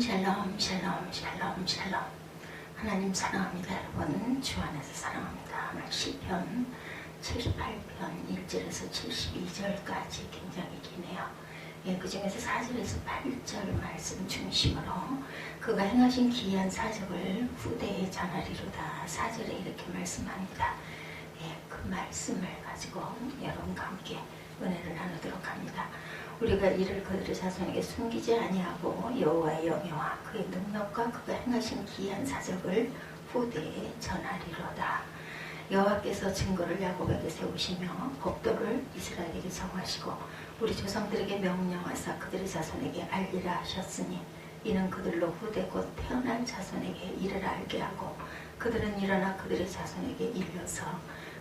샬롬 샬롬 샬롬 샬롬. 하나님 사랑합니다. 여러분 주 안에서 사랑합니다. 오늘 시편 78편 1절에서 72절까지 굉장히 기네요. 그 중에서 4절에서 8절 말씀 중심으로 그가 행하신 기이한 사적을 후대에 전하리로다. 4절에 이렇게 말씀합니다. 그 말씀을 가지고 여러분과 함께 은혜를 나누도록 합니다. 우리가 이를 그들의 자손에게 숨기지 아니하고 여호와의 영예와 그의 능력과 그가 행하신 기이한 사적을 후대에 전하리로다. 여호와께서 증거를 야곱에게 세우시며 법도를 이스라엘에게 정하시고 우리 조상들에게 명령하사 그들의 자손에게 알리라 하셨으니 이는 그들로 후대 곧 태어날 자손에게 이를 알게 하고 그들은 일어나 그들의 자손에게 일러서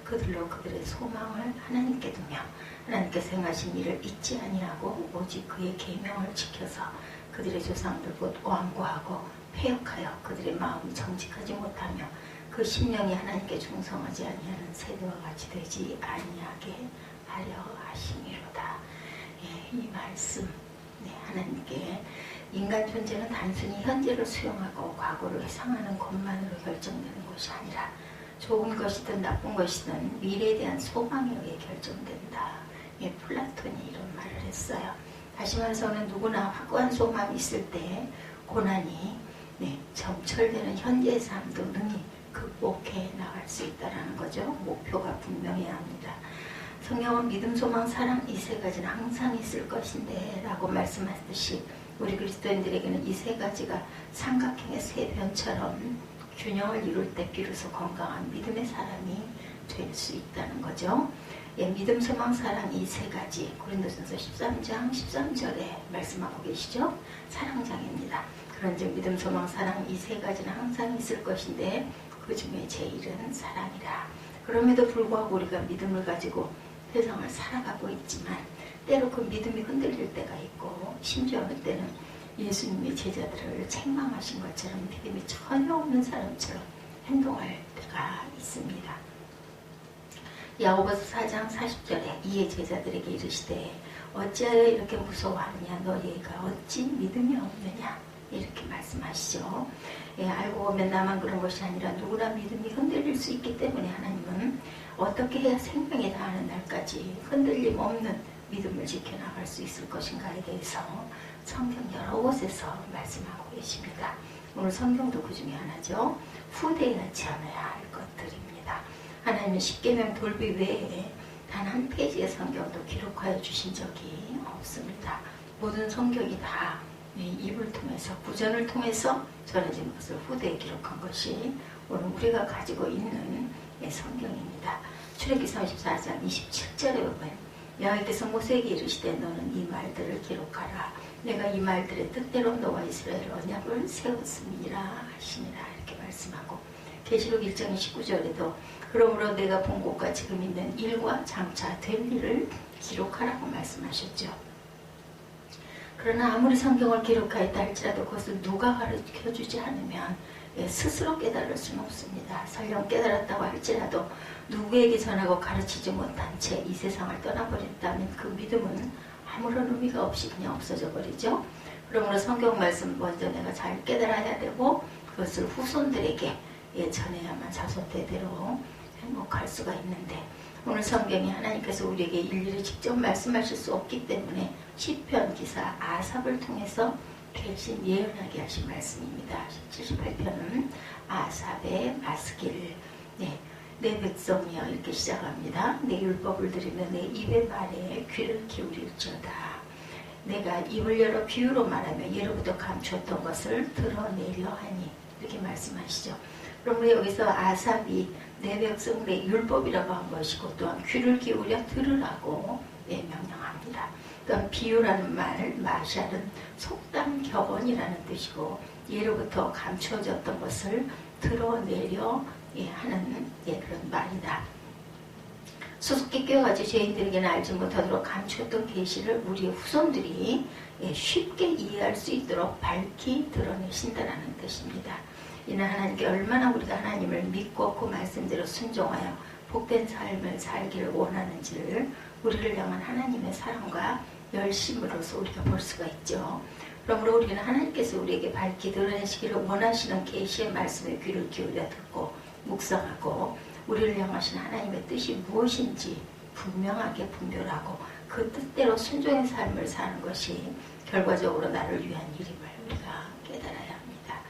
그들로 그들의 소망을 하나님께 두며 하나님께서 행하신 일을 잊지 아니하고 오직 그의 계명을 지켜서 그들의 조상들 곧 완고하고 패역하여 그들의 마음이 정직하지 못하며 그 심령이 하나님께 충성하지 아니하는 세대와 같이 되지 아니하게 하려 하심이로다. 이 말씀 하나님께 인간 존재는 단순히 현재를 수용하고 과거를 회상하는 것만으로 결정되는 것이 아니라 좋은 것이든 나쁜 것이든 미래에 대한 소망에 의해 결정된다. 플라톤이 이런 말을 했어요. 다시 말해서는 누구나 확고한 소망이 있을 때 고난이 점철되는 현재의 삶도 능히 극복해 나갈 수 있다는 거죠. 목표가 분명해야 합니다. 성경은 믿음, 소망, 사랑 이 세 가지는 항상 있을 것인데 라고 말씀하셨듯이 우리 그리스도인들에게는 이 세 가지가 삼각형의 세 변처럼 균형을 이룰 때 비로소 건강한 믿음의 사람이 될 수 있다는 거죠. 믿음, 소망, 사랑 이 세 가지 고린도전서 13장 13절에 말씀하고 계시죠. 사랑장입니다. 그런즉 믿음, 소망, 사랑 이 세 가지는 항상 있을 것인데 그 중에 제일은 사랑이라. 그럼에도 불구하고 우리가 믿음을 가지고 세상을 살아가고 있지만 때로 그 믿음이 흔들릴 때가 있고 심지어 어느 때는 예수님의 제자들을 책망하신 것처럼 믿음이 전혀 없는 사람처럼 행동할 때가 있습니다. 야고보서 4장 40절에 이에 제자들에게 이르시되 어찌하여 이렇게 무서워하느냐 너희가 어찌 믿음이 없느냐 이렇게 말씀하시죠. 알고 보면 나만 그런 것이 아니라 누구나 믿음이 흔들릴 수 있기 때문에 하나님은 어떻게 해야 생명에 닿는 날까지 흔들림 없는 믿음을 지켜나갈 수 있을 것인가에 대해서 성경 여러 곳에서 말씀하고 계십니다. 오늘 성경도 그 중에 하나죠. 후대에 하지 않아야 할 것들입니다. 하나님은 십계명 돌비 외에 단 한 페이지의 성경도 기록하여 주신 적이 없습니다. 모든 성경이 다 입을 통해서 구전을 통해서 전해진 것을 후대에 기록한 것이 오늘 우리가 가지고 있는 성경입니다. 출애굽기 34장 27절에 보면 여호와께서 모세에게 이르시되 너는 이 말들을 기록하라. 내가 이 말들의 뜻대로 너와 이스라엘 언약을 세웠음이니라 하시니라 이렇게 말씀하고 계시록 1장 29절에도 그러므로 내가 본 곳과 지금 있는 일과 장차 될 일을 기록하라고 말씀하셨죠. 그러나 아무리 성경을 기록하였다 할지라도 그것을 누가 가르쳐주지 않으면 스스로 깨달을 수는 없습니다. 설령 깨달았다고 할지라도 누구에게 전하고 가르치지 못한 채 이 세상을 떠나버렸다면 그 믿음은 아무런 의미가 없이 그냥 없어져 버리죠. 그러므로 성경 말씀 먼저 내가 잘 깨달아야 되고 그것을 후손들에게 전해야만 자손 대대로 행복할 수가 있는데 오늘 성경이 하나님께서 우리에게 일일이 직접 말씀하실 수 없기 때문에 시편 기사 아삽을 통해서 대신 예언하게 하신 말씀입니다. 78편은 아삽의 마스길 내 백성이여 이렇게 시작합니다. 내 율법을 들으며 내 입의 말에 귀를 기울일지어다. 내가 입을 열어 비유로 말하며 예로부터 감추었던 것을 드러내려 하니 이렇게 말씀하시죠. 그러므로 여기서 아삽이 내 백성 내 율법이라고 한 것이고 또한 귀를 기울여 들으라고 명령합니다. 또한 비유라는 말 마샬은 속담 격언이라는 뜻이고 예로부터 감추어졌던 것을 드러내려 하는 그런 말이다. 수수께 껴가지고 죄인들에게는 알지 못하도록 감추었던 계시를 우리의 후손들이 쉽게 이해할 수 있도록 밝히 드러내신다는 뜻입니다. 이는 하나님께 얼마나 우리가 하나님을 믿고 그 말씀대로 순종하여 복된 삶을 살기를 원하는지를 우리를 향한 하나님의 사랑과 열심으로서 우리가 볼 수가 있죠. 그러므로 우리는 하나님께서 우리에게 밝히 드러내시기를 원하시는 계시의 말씀에 귀를 기울여 듣고 묵상하고 우리를 향하신 하나님의 뜻이 무엇인지 분명하게 분별하고 그 뜻대로 순종의 삶을 사는 것이 결과적으로 나를 위한 일임을 우리가 깨달아야 합니다.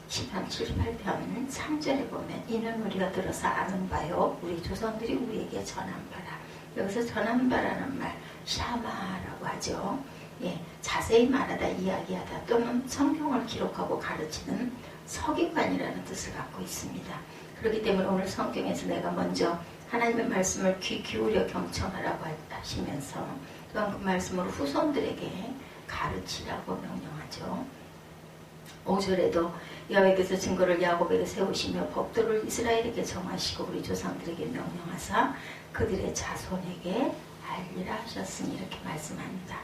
시편 78편 3절에 보면 이는 우리가 들어서 아는 바요 우리 조상들이 우리에게 전한 바라. 여기서 전한 바라는 말 샤마라고 하죠. 예, 자세히 말하다 이야기하다 또는 성경을 기록하고 가르치는 서기관이라는 뜻을 갖고 있습니다. 그렇기 때문에 오늘 성경에서 내가 먼저 하나님의 말씀을 귀 기울여 경청하라고 하시면서 또한 그 말씀으로 후손들에게 가르치라고 명령하죠. 5절에도 여호와께서 증거를 야곱에게 세우시며 법도를 이스라엘에게 정하시고 우리 조상들에게 명령하사 그들의 자손에게 알리라 하셨으니 이렇게 말씀합니다.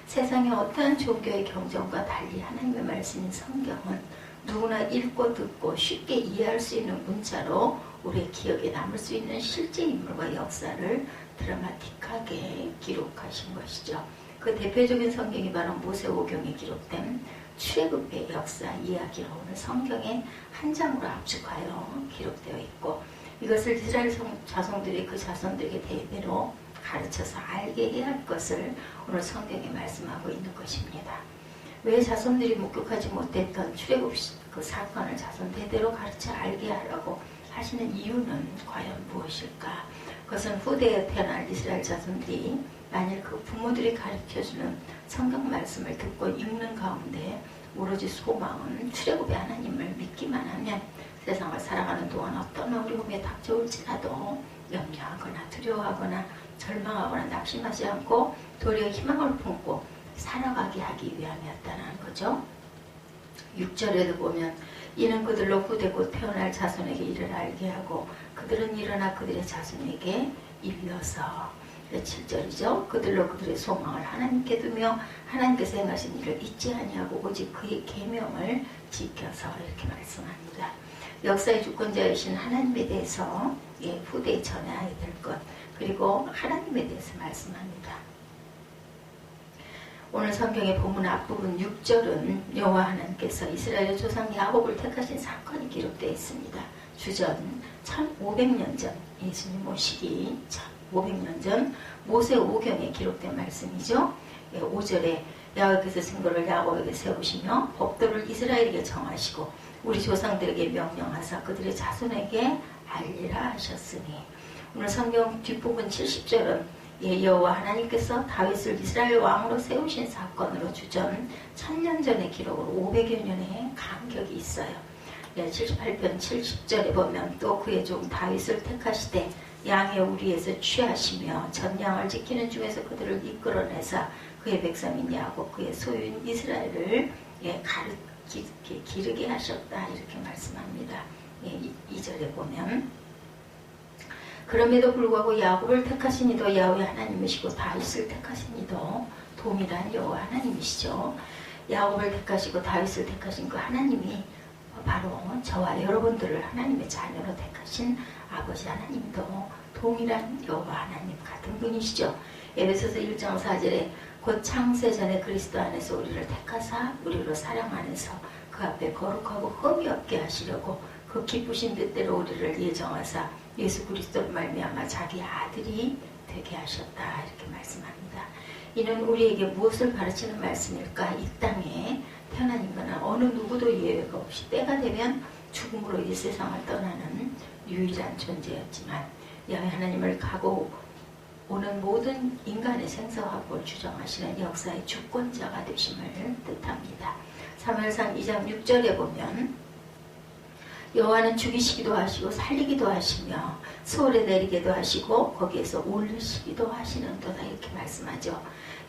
세상의 어떠한 종교의 경전과 달리 하나님의 말씀인 성경은 누구나 읽고 듣고 쉽게 이해할 수 있는 문자로 우리의 기억에 남을 수 있는 실제 인물과 역사를 드라마틱하게 기록하신 것이죠. 그 대표적인 성경이 바로 모세오경에 기록된 출애굽의 역사 이야기로 오늘 성경의 한 장으로 압축하여 기록되어 있고 이것을 이스라엘 자손들이 그 자손들에게 대대로 가르쳐서 알게 해야 할 것을 오늘 성경에 말씀하고 있는 것입니다. 왜 자손들이 목격하지 못했던 출애굽 그 사건을 자손 대대로 가르쳐 알게 하라고 하시는 이유는 과연 무엇일까? 그것은 후대에 태어날 이스라엘 자손들이 만일 그 부모들이 가르쳐주는 성경 말씀을 듣고 읽는 가운데 오로지 소망은 출애굽의 하나님을 믿기만 하면 세상을 살아가는 동안 어떤 어려움에 닥쳐올지라도 염려하거나 두려워하거나 절망하거나 낙심하지 않고 도리어 희망을 품고 살아가게 하기 위함이었다는 거죠. 6절에도 보면 이는 그들로 후대 곧 태어날 자손에게 이를 알게 하고 그들은 일어나 그들의 자손에게 일러서 7절이죠. 그들로 그들의 소망을 하나님께 두며 하나님께서 행하신 일을 잊지 아니하고 오직 그의 계명을 지켜서 이렇게 말씀합니다. 역사의 주권자이신 하나님에 대해서 후대에 전해야 될 것 그리고 하나님에 대해서 말씀합니다. 오늘 성경의 본문 앞부분 6절은 여호와 하나님께서 이스라엘의 조상 야곱을 택하신 사건이 기록되어 있습니다. 주전 1500년 전 예수님 오시기 1500년 전 모세오경에 기록된 말씀이죠. 5절에 여호와께서 증거를 야곱에게 세우시며 법도를 이스라엘에게 정하시고 우리 조상들에게 명령하사 그들의 자손에게 알리라 하셨으니 오늘 성경 뒷부분 70절은 여호와 하나님께서 다윗을 이스라엘 왕으로 세우신 사건으로 주전 1000년 전의 기록으로 500여 년의 간격이 있어요. 78편 70절에 보면 또 그의 종 다윗을 택하시되 양의 우리에서 취하시며 전양을 지키는 중에서 그들을 이끌어내사 그의 백성인 야곱 그의 소유인 이스라엘을 기르게 하셨다 이렇게 말씀합니다. 2절에 보면 그럼에도 불구하고 야곱을 택하신 이도 야훼 하나님이시고 다윗을 택하신 이도 동일한 여호와 하나님이시죠. 야곱을 택하시고 다윗을 택하신 그 하나님이 바로 저와 여러분들을 하나님의 자녀로 택하신 아버지 하나님도 동일한 여호와 하나님 같은 분이시죠. 에베소서 1장 4절에 곧 창세 전에 그리스도 안에서 우리를 택하사 우리로 사랑 안에서 그 앞에 거룩하고 흠이 없게 하시려고 그 기쁘신 뜻대로 우리를 예정하사 예수 그리스도를 말미암아 자기 아들이 되게 하셨다 이렇게 말씀합니다. 이는 우리에게 무엇을 가르치는 말씀일까? 이 땅에 태어난 인간은 어느 누구도 예외가 없이 때가 되면 죽음으로 이 세상을 떠나는 유일한 존재였지만 야훼 하나님을 가고 오는 모든 인간의 생사화복을 주정하시는 역사의 주권자가 되심을 뜻합니다. 사무엘상 2장 6절에 보면 여호와는 죽이시기도 하시고 살리기도 하시며 수월에 내리기도 하시고 거기에서 올리시기도 하시는도다 이렇게 말씀하죠.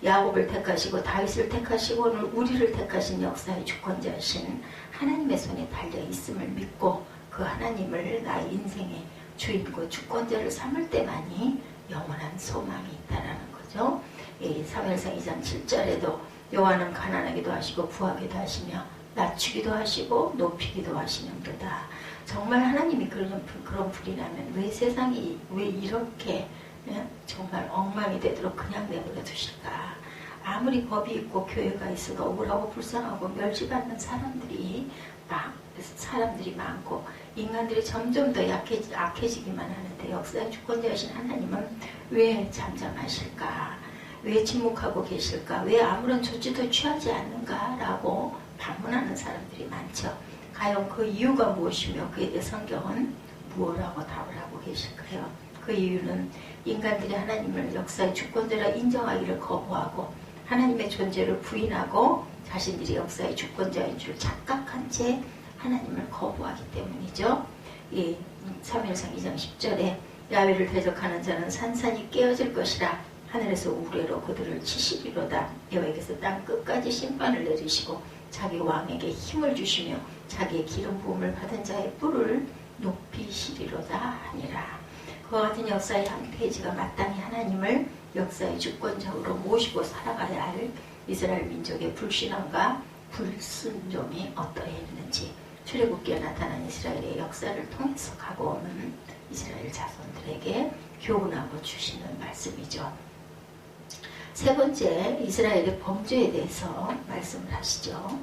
야곱을 택하시고 다윗을 택하시고 오늘 우리를 택하신 역사의 주권자이신 하나님의 손에 달려 있음을 믿고 그 하나님을 나의 인생의 주인과 주권자를 삼을 때만이 영원한 소망이 있다라는 거죠. 사무엘상 2장 7절에도 여호와는 가난하기도 하시고 부하기도 하시며 낮추기도 하시고 높이기도 하시는도다. 정말 하나님이 그런 분이라면 왜 세상이 왜 이렇게 정말 엉망이 되도록 그냥 내버려 두실까? 아무리 법이 있고 교회가 있어도 억울하고 불쌍하고 멸시받는 사람들이 많고 인간들이 점점 더 악해지기만 하는데 역사의 주권자이신 하나님은 왜 잠잠하실까? 왜 침묵하고 계실까? 왜 아무런 조치도 취하지 않는가라고 반문하는 사람들이 많죠. 과연 그 이유가 무엇이며 그에 대해 성경은 무엇라고 답을 하고 계실까요? 그 이유는 인간들이 하나님을 역사의 주권자라 인정하기를 거부하고 하나님의 존재를 부인하고 자신들이 역사의 주권자인 줄 착각한 채 하나님을 거부하기 때문이죠. 이 사무엘상 2장 10절에 야훼를 대적하는 자는 산산이 깨어질 것이라 하늘에서 우레로 그들을 치시리로다. 여호와께서 땅 끝까지 심판을 내리시고 자기 왕에게 힘을 주시며 자기의 기름 부음을 받은 자의 뿔을 높이시리로다 하니라. 그와 같은 역사의 한 페이지가 마땅히 하나님을 역사의 주권자로 모시고 살아가야 할 이스라엘 민족의 불신앙과 불순종이 어떠했는지 출애굽기에 나타난 이스라엘의 역사를 통해서 가고 오는 이스라엘 자손들에게 교훈하고 주시는 말씀이죠. 세 번째, 이스라엘의 범죄에 대해서 말씀을 하시죠.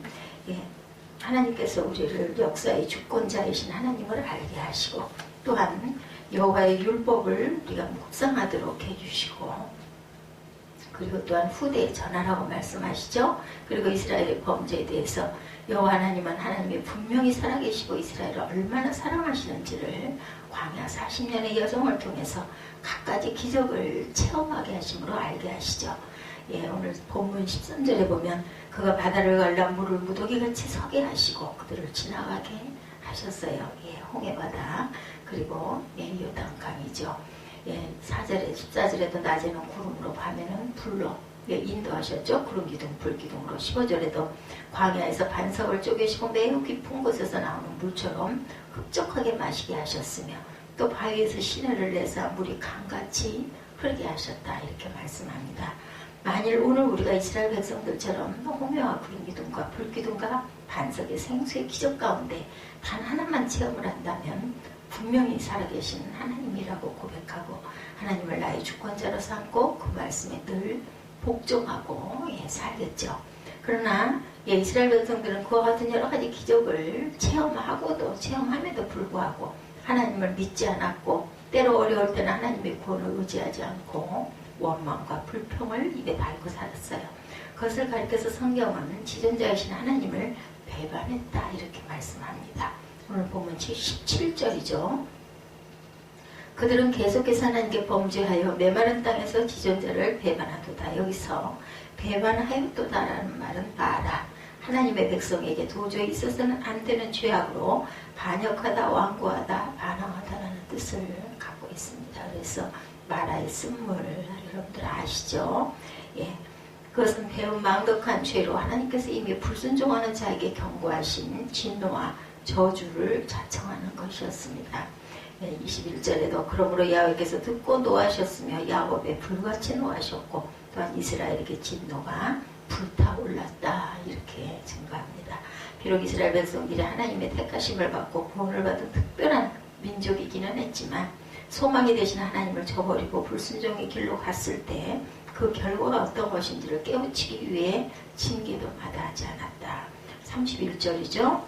하나님께서 우리를 역사의 주권자이신 하나님을 알게 하시고 또한 여호와의 율법을 우리가 묵상하도록 해주시고 그리고 또한 후대에 전하라고 말씀하시죠. 그리고 이스라엘의 범죄에 대해서 여호와 하나님은 하나님이 분명히 살아계시고 이스라엘을 얼마나 사랑하시는지를 광야 40년의 여정을 통해서 갖가지 기적을 체험하게 하심으로 알게 하시죠. 오늘 본문 13절에 보면 그가 바다를 갈라 물을 무더기같이 서게 하시고 그들을 지나가게 하셨어요. 홍해바다 그리고 요단강이죠. 4절에 14절에도 낮에는 구름으로 밤에는 불로 인도하셨죠. 구름기둥 불기둥으로 15절에도 광야에서 반석을 쪼개시고 매우 깊은 곳에서 나오는 물처럼 흡족하게 마시게 하셨으며 또 바위에서 시내를 내사 물이 강같이 흐르게 하셨다 이렇게 말씀합니다. 만일 오늘 우리가 이스라엘 백성들처럼 홍해와 구름기둥과 불기둥과 반석의 생수의 기적 가운데 단 하나만 체험을 한다면 분명히 살아계신 하나님이라고 고백하고 하나님을 나의 주권자로 삼고 그 말씀에 늘 복종하고 살겠죠. 그러나 이스라엘 백성들은 그와 같은 여러 가지 기적을 체험함에도 불구하고 하나님을 믿지 않았고 때로 어려울 때는 하나님의 구원을 의지하지 않고 원망과 불평을 입에 달고 살았어요. 그것을 가리켜서 성경은 지존자이신 하나님을 배반했다 이렇게 말씀합니다. 오늘 보면 17절이죠. 그들은 계속해서 하나님께 범죄하여 메마른 땅에서 지존자를 배반하도다. 여기서 배반하였도다라는 말은 봐라. 하나님의 백성에게 도저히 있어서는 안 되는 죄악으로 반역하다, 완고하다, 반항하다라는 뜻을 갖고 있습니다. 그래서 마라의 쓴물 여러분들 아시죠? 그것은 배운 망덕한 죄로 하나님께서 이미 불순종하는 자에게 경고하신 진노와 저주를 자청하는 것이었습니다. 21절에도 그러므로 야훼께서 듣고 노하셨으며 야곱에 불같이 노하셨고 또한 이스라엘에게 진노가 불타올랐다 이렇게 증거합니다. 비록 이스라엘 백성들이 하나님의 택하심을 받고 구원을 받은 특별한 민족이기는 했지만 소망이 되신 하나님을 저버리고 불순종의 길로 갔을 때 그 결과가 어떤 것인지를 깨우치기 위해 징계도 마다하지 않았다. 31절이죠.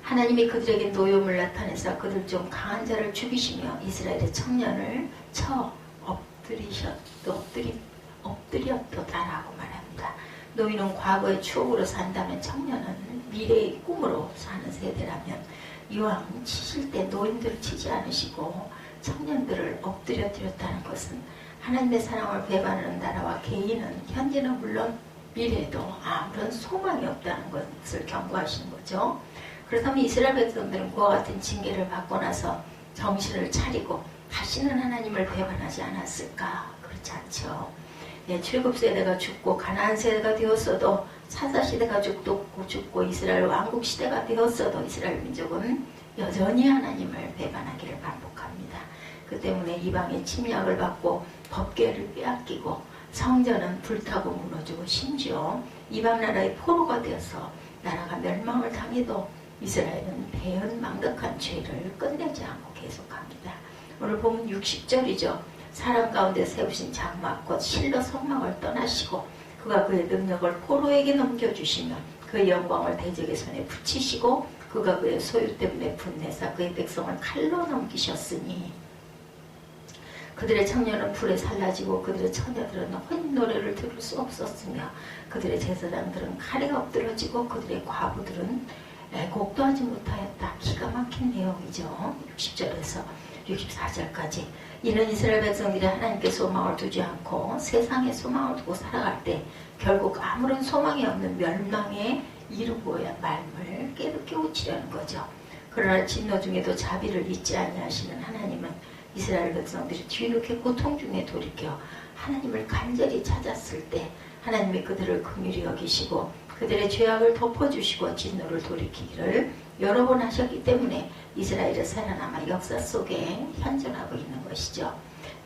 하나님이 그들에게 노염을 나타내사 그들 중 강한 자를 죽이시며 이스라엘의 청년을 쳐 엎드렸도다라고 말합니다. 노인은 과거의 추억으로 산다면 청년은 미래의 꿈으로 사는 세대라면 이왕 치실 때 노인들을 치지 않으시고 청년들을 엎드렸다는 것은 하나님의 사랑을 배반하는 나라와 개인은 현재는 물론 미래에도 아무런 소망이 없다는 것을 경고하시는 거죠. 그렇다면 이스라엘 백성들은 그와 같은 징계를 받고 나서 정신을 차리고 다시는 하나님을 배반하지 않았을까? 그렇지 않죠. 출애굽세대가 죽고 가나안 세대가 되었어도 사사시대가 죽고 이스라엘 왕국시대가 되었어도 이스라엘 민족은 여전히 하나님을 배반하기를 반복합니다. 그 때문에 이방의 침략을 받고 법궤를 빼앗기고 성전은 불타고 무너지고 심지어 이방 나라의 포로가 되어서 나라가 멸망을 당해도 이스라엘은 배은망덕한 죄를 끝내지 않고 계속합니다. 오늘 보면 60절이죠. 사람 가운데 세우신 장막 곧 실로 성막을 떠나시고 그가 그의 능력을 포로에게 넘겨주시며 그의 영광을 대적의 손에 붙이시고 그가 그의 소유 때문에 분내사 그의 백성을 칼로 넘기셨으니 그들의 청년은 불에 살라지고 그들의 처녀들은 혼 노래를 들을 수 없었으며 그들의 제사장들은 칼에 엎드러지고 그들의 과부들은 애곡도 하지 못하였다. 기가 막힌 내용이죠. 60절에서 64절까지. 이는 이스라엘 백성들이 하나님께 소망을 두지 않고 세상에 소망을 두고 살아갈 때 결국 아무런 소망이 없는 멸망에 이르고야 말을 깨우치려는 거죠. 그러나 진노 중에도 자비를 잊지 아니하시는 하나님은 이스라엘 백성들이 뒤늦게 고통 중에 돌이켜 하나님을 간절히 찾았을 때 하나님이 그들을 긍휼히 여기시고 그들의 죄악을 덮어주시고 진노를 돌이키기를 여러 번 하셨기 때문에 이스라엘의 살아남아 역사 속에 현존하고 있는 것이죠.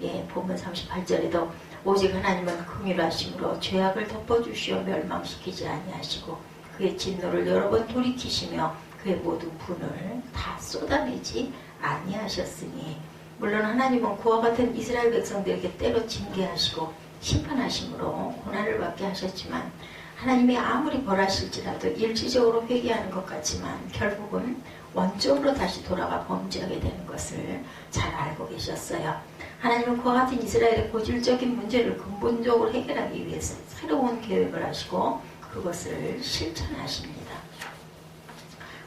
예, 본문 38절에도 오직 하나님은 긍휼하심으로 죄악을 덮어주시어 멸망시키지 아니하시고 그의 진노를 여러 번 돌이키시며 그의 모든 분을 다 쏟아내지 아니하셨으니 물론 하나님은 그와 같은 이스라엘 백성들에게 때로 징계하시고 심판하심으로 고난을 받게 하셨지만 하나님이 아무리 벌하실지라도 일시적으로 회개하는 것 같지만 결국은 원점으로 다시 돌아가 범죄하게 되는 것을 잘 알고 계셨어요. 하나님은 그와 같은 이스라엘의 고질적인 문제를 근본적으로 해결하기 위해서 새로운 계획을 하시고 그것을 실천하십니다.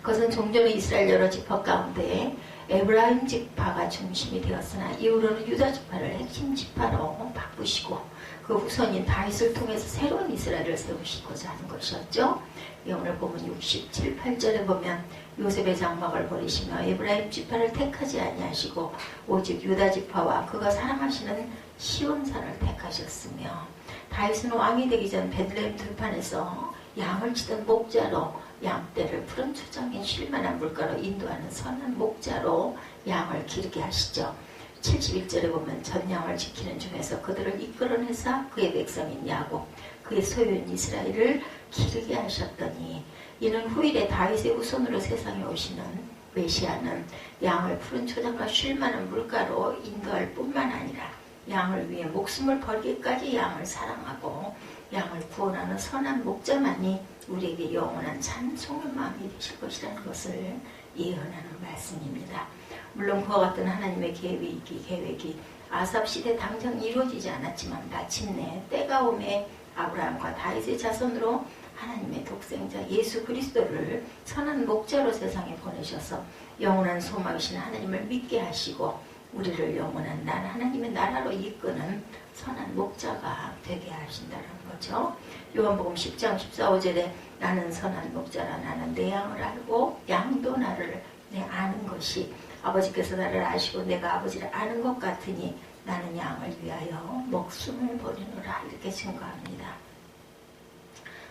그것은 종전의 이스라엘 여러 지파 가운데 에브라임 지파가 중심이 되었으나 이후로는 유다 지파를 핵심 지파로 바꾸시고 그 후손인 다윗을 통해서 새로운 이스라엘을 세우시고자 하는 것이었죠. 오늘 보면 67, 8절에 보면 요셉의 장막을 버리시며 에브라임 지파를 택하지 아니하시고 오직 유다 지파와 그가 사랑하시는 시온산을 택하셨으며 다윗은 왕이 되기 전 베들레헴 들판에서 양을 치던 목자로 양떼를 푸른 초장에 쉴만한 물가로 인도하는 선한 목자로 양을 기르게 하시죠. 71절에 보면 전양을 지키는 중에서 그들을 이끌어내사 그의 백성인 야곱 그의 소유인 이스라엘을 기르게 하셨더니 이는 후일에 다윗의 후손으로 세상에 오시는 메시아는 양을 푸른 초장과 쉴만한 물가로 인도할 뿐만 아니라 양을 위해 목숨을 걸기까지 양을 사랑하고 양을 구원하는 선한 목자만이 우리에게 영원한 찬송의 마음이 되실 것이라는 것을 예언하는 말씀입니다. 물론 그와 같은 하나님의 계획이 아삽 시대 당장 이루어지지 않았지만 마침내 때가 오매 아브라함과 다윗의 자손으로 하나님의 독생자 예수 그리스도를 선한 목자로 세상에 보내셔서 영원한 소망이신 하나님을 믿게 하시고 우리를 영원한 하나님의 나라로 이끄는 선한 목자가 되게 하신다는 거죠. 요한복음 10장 14~15절에 나는 선한 목자라 나는 내 양을 알고 양도 나를 아는 것이 아버지께서 나를 아시고 내가 아버지를 아는 것 같으니 나는 양을 위하여 목숨을 버리노라 이렇게 증거합니다.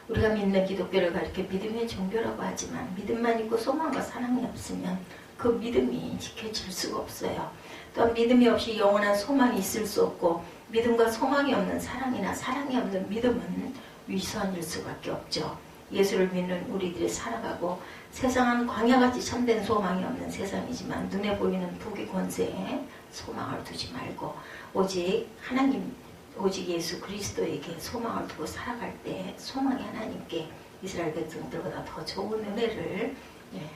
우리가 믿는 기독교를 가리켜 믿음의 종교라고 하지만 믿음만 있고 소망과 사랑이 없으면 그 믿음이 지켜질 수가 없어요. 또한 믿음이 없이 영원한 소망이 있을 수 없고 믿음과 소망이 없는 사랑이나 사랑이 없는 믿음은 위선일 수밖에 없죠. 예수를 믿는 우리들이 살아가고 세상은 광야같이 참된 소망이 없는 세상이지만 눈에 보이는 부귀 권세에 소망을 두지 말고 오직 하나님 오직 예수 그리스도에게 소망을 두고 살아갈 때 소망이 하나님께 이스라엘 백성들보다 더 좋은 은혜를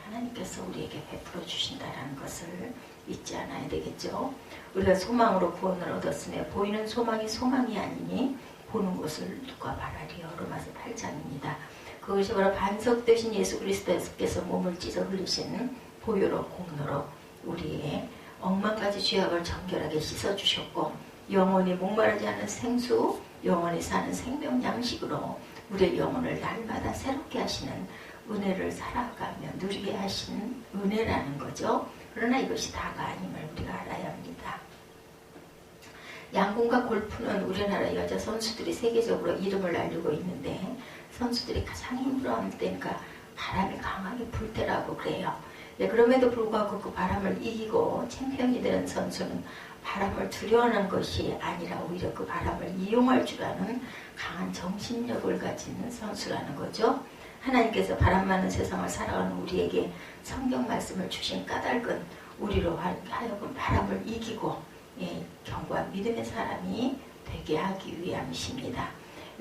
하나님께서 우리에게 베풀어 주신다는 것을 잊지 않아야 되겠죠. 우리가 소망으로 구원을 얻었으며 보이는 소망이 소망이 아니니 보는 것을 누가 말하리요. 로마서 8장입니다. 그것이 바로 반석 되신 예수 그리스도께서 몸을 찢어 흘리신 보혈로 공로로 우리의 억만가지 죄악을 정결하게 씻어주셨고 영원히 목마르지 않은 생수, 영원히 사는 생명 양식으로 우리의 영혼을 날마다 새롭게 하시는 은혜를 살아가며 누리게 하신 은혜라는 거죠. 그러나 이것이 다가 아님을 우리가 알아야 합니다. 양궁과 골프는 우리나라 여자 선수들이 세계적으로 이름을 알리고 있는데 선수들이 가장 힘들어하는 때니까 바람이 강하게 불 때라고 그래요. 그럼에도 불구하고 그 바람을 이기고 챔피언이 되는 선수는 바람을 두려워하는 것이 아니라 오히려 그 바람을 이용할 줄 아는 강한 정신력을 가진 선수라는 거죠. 하나님께서 바람 많은 세상을 살아가는 우리에게 성경 말씀을 주신 까닭은 우리로 하여금 바람을 이기고 견고한 믿음의 사람이 되게 하기 위함이십니다.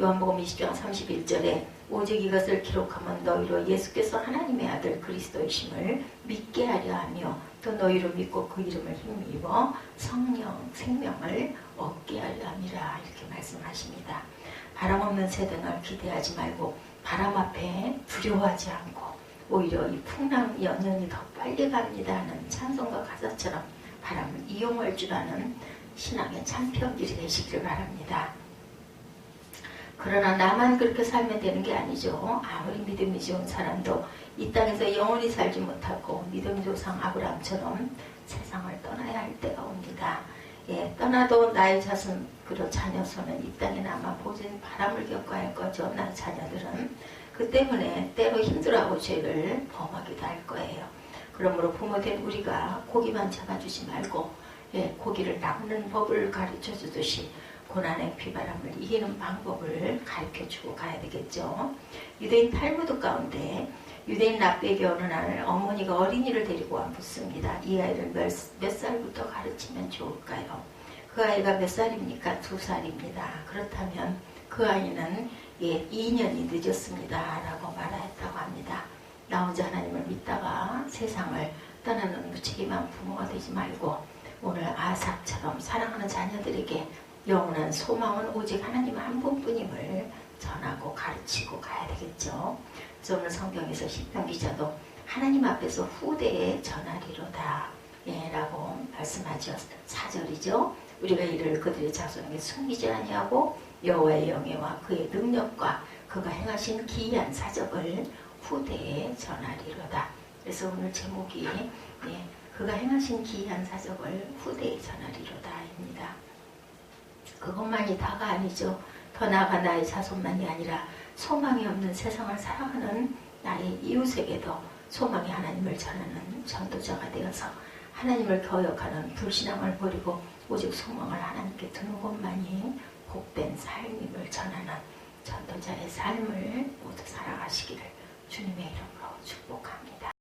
요한복음 20장 31절에 오직 이것을 기록하면 너희로 예수께서 하나님의 아들 그리스도이심을 믿게 하려 하며 또 너희로 믿고 그 이름을 힘입어 성령 생명을 얻게 하려 함이라 이렇게 말씀하십니다. 바람 없는 세상을 기대하지 말고 바람 앞에 두려워하지 않고 오히려 이 풍랑 연년이 더 빨리 갑니다 하는 찬송가 가사처럼 바람을 이용할 줄 아는 신앙의 참편들이 되시길 바랍니다. 그러나 나만 그렇게 살면 되는 게 아니죠. 아무리 믿음이 좋은 사람도 이 땅에서 영원히 살지 못하고 믿음 조상 아브라함처럼 세상을 떠나야 할 때가 옵니다. 떠나도 나의 자손 그리고 자녀 손은 이 땅에 남아 보진 바람을 겪어야 할 거죠. 나의 자녀들은 그 때문에 때로 힘들어하고 죄를 범하기도 할 거예요. 그러므로 부모된 우리가 고기만 잡아주지 말고 고기를 낚는 법을 가르쳐 주듯이 고난의 비바람을 이기는 방법을 가르쳐주고 가야 되겠죠. 유대인 탈무드 가운데 유대인 납배기 어느 날 어머니가 어린이를 데리고 와 묻습니다. 이 아이를 몇 살부터 가르치면 좋을까요? 그 아이가 몇 살입니까? 2살입니다. 그렇다면 그 아이는 2년이 늦었습니다 라고 말했다고 합니다. 나 혼자 하나님을 믿다가 세상을 떠나는 무책임한 부모가 되지 말고 오늘 아삭처럼 사랑하는 자녀들에게 영원한 소망은 오직 하나님 한 분뿐임을 전하고 가르치고 가야 되겠죠. 그래서 오늘 성경에서 시편 기자도 하나님 앞에서 후대에 전하리로다 라고 말씀하죠. 4절이죠. 우리가 이를 그들의 자손에게 숨기지 아니하고 여호와의 영예와 그의 능력과 그가 행하신 기이한 사적을 후대에 전하리로다. 그래서 오늘 제목이 그가 행하신 기이한 사적을 후대에 전하리로다입니다. 그것만이 다가 아니죠. 더 나아가 나의 자손만이 아니라 소망이 없는 세상을 살아가는 나의 이웃에게도 소망의 하나님을 전하는 전도자가 되어서 하나님을 거역하는 불신앙을 버리고 오직 소망을 하나님께 두는 것만이 복된 삶임을 전하는 전도자의 삶을 모두 살아가시기를 주님의 이름으로 축복합니다.